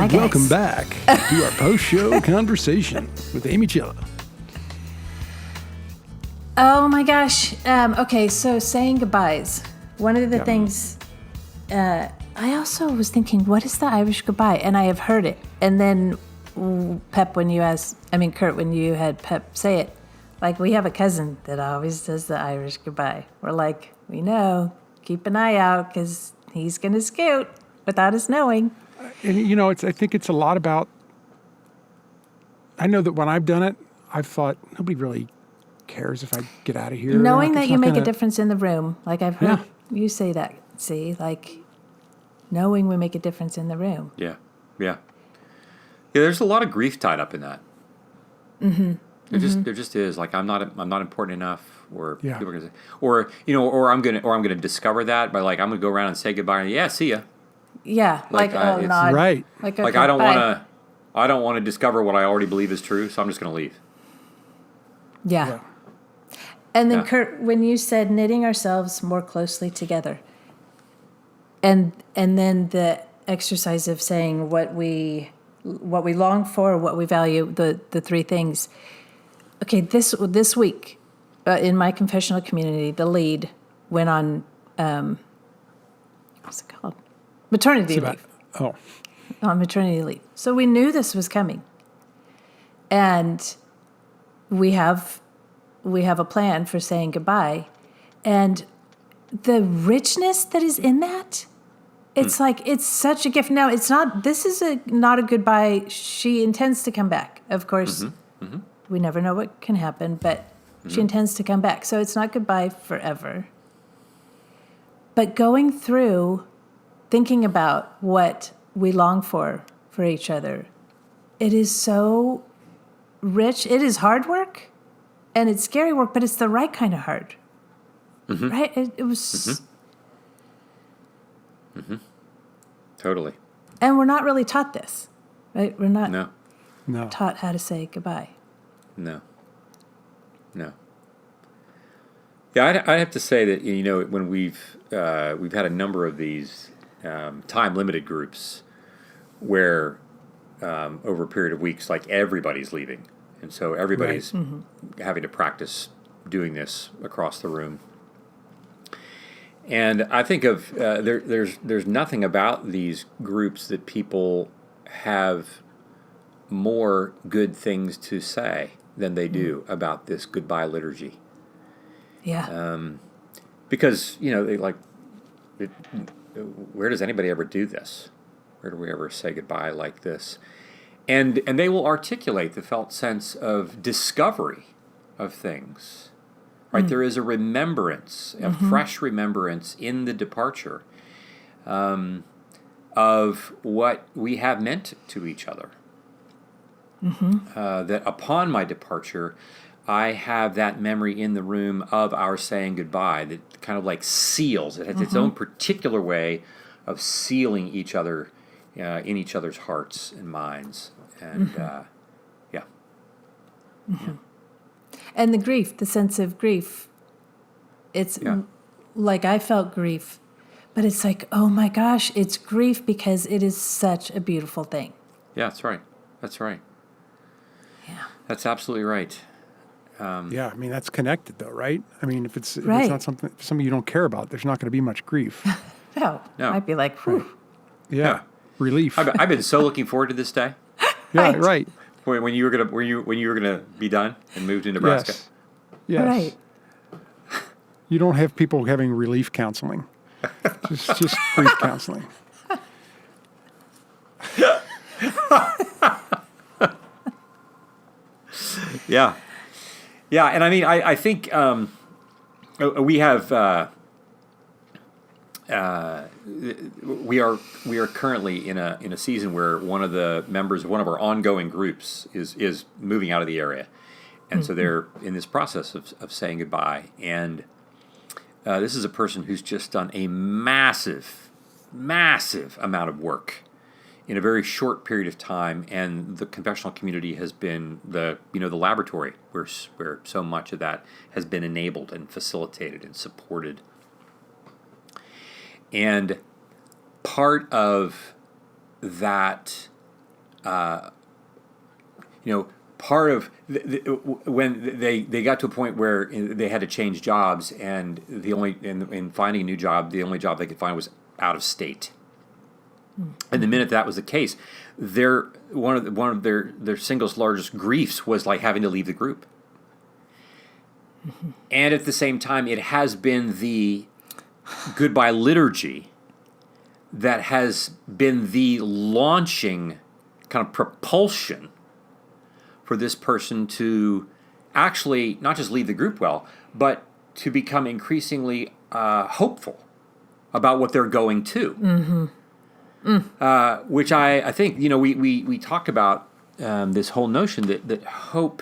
Hi, guys. Welcome back to our post-show conversation with Amy Chilla. Oh my gosh. Okay, so saying goodbyes. One of the things, I also was thinking, what is the Irish goodbye? And I have heard it. And then Kurt, when you had Pep say it, like we have a cousin that always does the Irish goodbye. We're like, we know, keep an eye out because he's going to scoot without us knowing. And, I think it's a lot about, I know that when I've done it, I've thought, nobody really cares if I get out of here. Knowing that you make a difference in the room. Like I've heard you say that, like knowing we make a difference in the room. Yeah. There's a lot of grief tied up in that. Mm-hmm. There just is. Like I'm not important enough, or people are gonna say, or I'm gonna discover that by I'm gonna go around and say goodbye and see ya. Yeah, nod. Right. Okay, I don't want to discover what I already believe is true, so I'm just gonna leave. Yeah. And then Kurt, when you said knitting ourselves more closely together, and then the exercise of saying what we long for, what we value, the three things. Okay, this week in my confessional community, the lead went on what's it called? Maternity leave. On maternity leave. So we knew this was coming, and we have a plan for saying goodbye, and the richness that is in that, it's like it's such a gift. Now it's not. This is not a goodbye. She intends to come back, of course. Mm-hmm. We never know what can happen, but she intends to come back. So it's not goodbye forever. But going through, thinking about what we long for each other, it is so rich. It is hard work. And it's scary work, but it's the right kind of hard, right? It was... Totally. And we're not really taught this, right? We're not No. taught how to say goodbye. No. Yeah, I have to say that, when we've had a number of these time-limited groups where over a period of weeks, everybody's leaving. And so everybody's having to practice doing this across the room. And I think of there's nothing about these groups that people have more good things to say than they do about this goodbye liturgy. Yeah. Because where does anybody ever do this? Where do we ever say goodbye like this? And they will articulate the felt sense of discovery of things, right? There is a remembrance, a fresh remembrance in the departure of what we have meant to each other. That upon my departure, I have that memory in the room of our saying goodbye that kind of seals. It has its own particular way of sealing each other in each other's hearts and minds. And, And the grief, the sense of grief, it's I felt grief, but it's oh my gosh, it's grief because it is such a beautiful thing. Yeah, that's right. Yeah. That's absolutely right. That's connected though, right? If it's not something you don't care about, there's not going to be much grief. No. I'd be whew. Yeah. Relief. I've been so looking forward to this day. Yeah, right. When you were gonna be done and moved to Nebraska. Yes. Right. You don't have people having relief counseling. just grief counseling. Yeah. And I think we have we are currently in a season where one of the members of one of our ongoing groups is moving out of the area, and so they're in this process of saying goodbye. And this is a person who's just done a massive amount of work in a very short period of time, and the confessional community has been the laboratory where so much of that has been enabled and facilitated and supported. And part of that part of when they got to a point where they had to change jobs, and in finding a new job, the only job they could find was out of state. And the minute that was the case, one of their single largest griefs was like having to leave the group. And at the same time, it has been the goodbye liturgy that has been the launching kind of propulsion for this person to actually not just leave the group well, but to become increasingly hopeful about what they're going to. Which I think, we talked about this whole notion that hope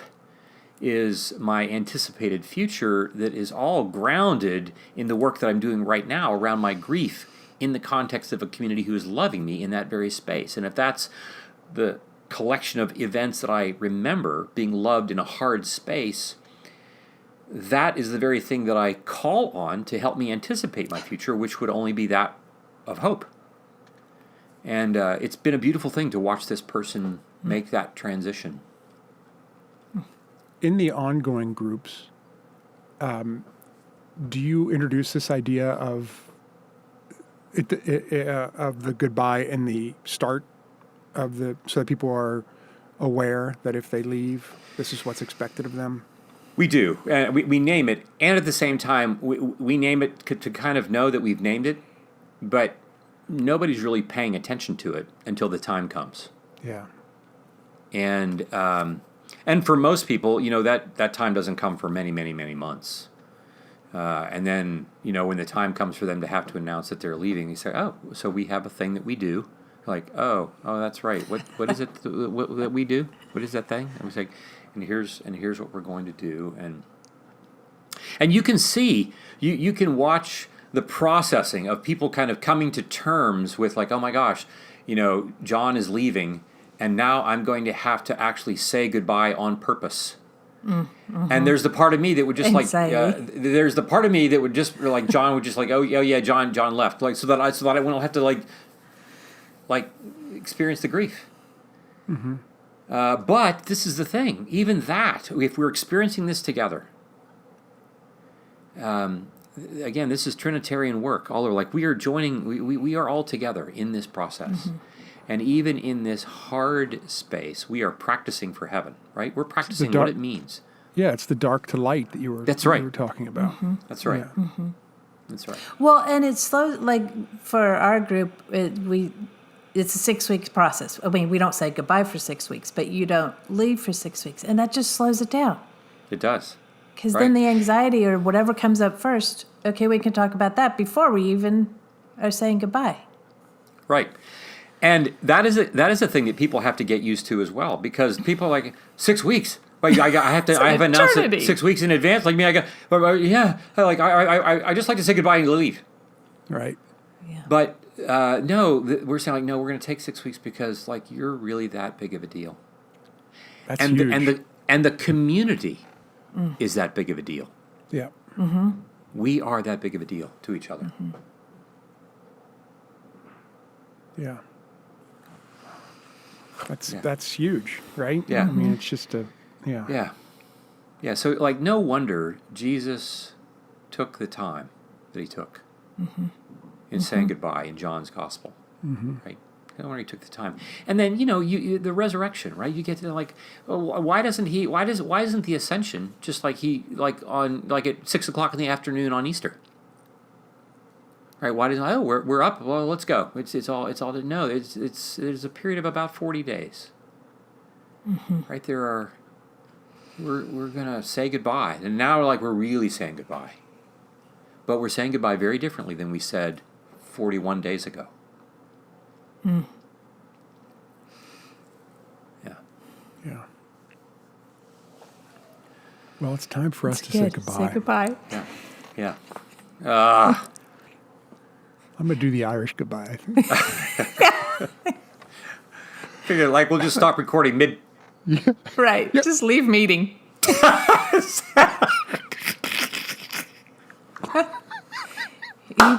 is my anticipated future that is all grounded in the work that I'm doing right now around my grief in the context of a community who is loving me in that very space. And if that's the collection of events that I remember being loved in a hard space, that is the very thing that I call on to help me anticipate my future, which would only be that of hope. And it's been a beautiful thing to watch this person make that transition. In the ongoing groups, do you introduce this idea of the goodbye in the start of so that people are aware that if they leave, this is what's expected of them? We do. We name it, and at the same time, we name it to kind of know that we've named it, but nobody's really paying attention to it until the time comes. Yeah. And for most people, that time doesn't come for many, many, many months. And then, when the time comes for them to have to announce that they're leaving, you say, oh, so we have a thing that we do. Like, oh, that's right. What is it that we do? What is that thing? And we say, and here's what we're going to do. And you can see, you can watch the processing of people kind of coming to terms with like, oh my gosh, John is leaving, and now I'm going to have to actually say goodbye on purpose. Mm-hmm. And there's the part of me that would just there's the part of me that would just like John would just like, oh yeah, John left, like so that I won't have to like experience the grief. Mm-hmm. But this is the thing, even that, if we're experiencing this together, again, this is Trinitarian work. All are like we are joining. We are all together in this process, and even in this hard space, we are practicing for heaven. Right? We're practicing what it means. Yeah, it's the dark to light that you were. That's right. You were talking about. Mm-hmm. That's right. Yeah. Mm-hmm. That's right. Well, and it's slow. Like for our group, it's a 6 weeks process. I mean, we don't say goodbye for 6 weeks, but you don't leave for 6 weeks, and that just slows it down. It does. Because then the anxiety or whatever comes up first, okay, we can talk about that before we even are saying goodbye. Right. And that is a thing that people have to get used to as well, because people are like, 6 weeks? Like, I have announced it 6 weeks in advance. Like me, I just like to say goodbye and leave. Right. Yeah. But no, we're saying like, no, we're going to take 6 weeks because like you're really that big of a deal. That's huge. And the community is that big of a deal. Yeah. Mm-hmm. We are that big of a deal to each other. Mm-hmm. Yeah. That's huge, right? Yeah. I mean, it's just Yeah. So like, no wonder Jesus took the time that he took in saying goodbye in John's gospel, right? No wonder he took the time. And then you the resurrection, right? You get to like, why isn't the ascension just like at 6 o'clock in the afternoon on Easter? Right? Why doesn't we're up? Well, let's go. It's all no. There's a period of about 40 days. Right there we're gonna say goodbye, and now we're really saying goodbye, but we're saying goodbye very differently than we said 41 days ago. Yeah. Well, it's time for us to say goodbye. Say goodbye. Yeah. I'm going to do the Irish goodbye, I think. Figure we'll just stop recording mid. Right. Yep. Just leave meeting. You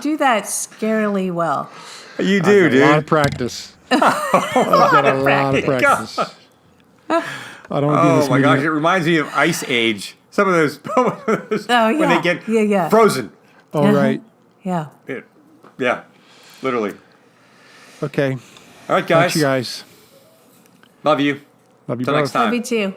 do that scarily well. You do, dude. A lot of practice. I've got a lot of practice. I don't want to be in this Oh my meeting. gosh, it reminds me of Ice Age. Some of those, yeah. when they get Yeah. frozen. All right. Yeah. Yeah, literally. Okay. All right, guys. Thanks, you guys. Love you. Love you Till both. next time. Me too.